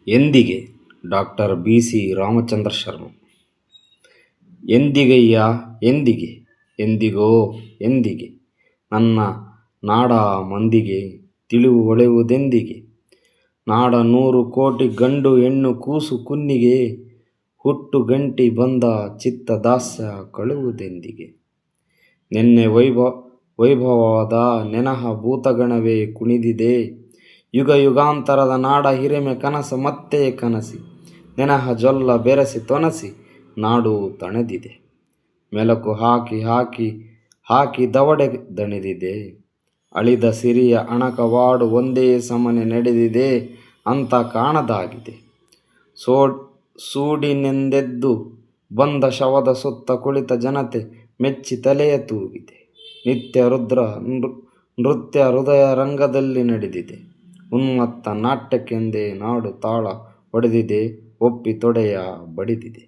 ಎಂದಿಗೆ doctor BC. Ramachandra Sharma. ಎಂದಿಗಯ್ಯ ಎಂದಿಗೆ, ಎಂದಿಗೋ ಎಂದಿಗೆ, ನನ್ನ ನಾಡ ಮಂದಿಗೆ ತಿಳಿವು ಹೊಳೆಯುವುದೆಂದಿಗೆ. ನಾಡ 100 ಕೋಟಿ ಗಂಡು ಹೆಣ್ಣು ಕೂಸು ಕುನ್ನಿಗೆ, ಹುಟ್ಟು ಗಂಟಿ ಬಂದ ಚಿತ್ತ ದಾಸ್ಯ ಕಳೆಯುವುದೆಂದಿಗೆ. ನಿನ್ನೆ ವೈಭವವಾದ ನೆನಹ ಭೂತಗಣವೇ ಕುಣಿದಿದೆ, ಯುಗ ಯುಗಾಂತರದ ನಾಡ ಹಿರಿಮೆ ಕನಸ ಮತ್ತೆ ಕನಸಿ, ನೆನಹ ಜೊಲ್ಲ ಬೆರೆಸಿ ತೊನಸಿ ನಾಡು ತಣದಿದೆ. ಮೆಲುಕು ಹಾಕಿ ಹಾಕಿ ಹಾಕಿ ದವಡೆ ದಣಿದಿದೆ, ಅಳಿದ ಸಿರಿಯ ಅಣಕವಾಡು ಒಂದೇ ಸಮನೆ ನಡೆದಿದೆ ಅಂತ ಕಾಣದಾಗಿದೆ. ಸೂಡಿನೆಂದೆದ್ದು ಬಂದ ಶವದ ಸುತ್ತ ಕುಳಿತ ಜನತೆ ಮೆಚ್ಚಿ ತಲೆಯ ತೂಗಿದೆ. ನಿತ್ಯ ನೃತ್ಯ ಹೃದಯ ರಂಗದಲ್ಲಿ ನಡೆದಿದೆ, ಉನ್ಮತ್ತ ನಾಟ್ಯಕ್ಕೆಂದೇ ನಾಡು ತಾಳ ಹೊಡೆದಿದೆ, ಒಪ್ಪಿ ತೊಡೆಯ ಬಡಿದಿದೆ.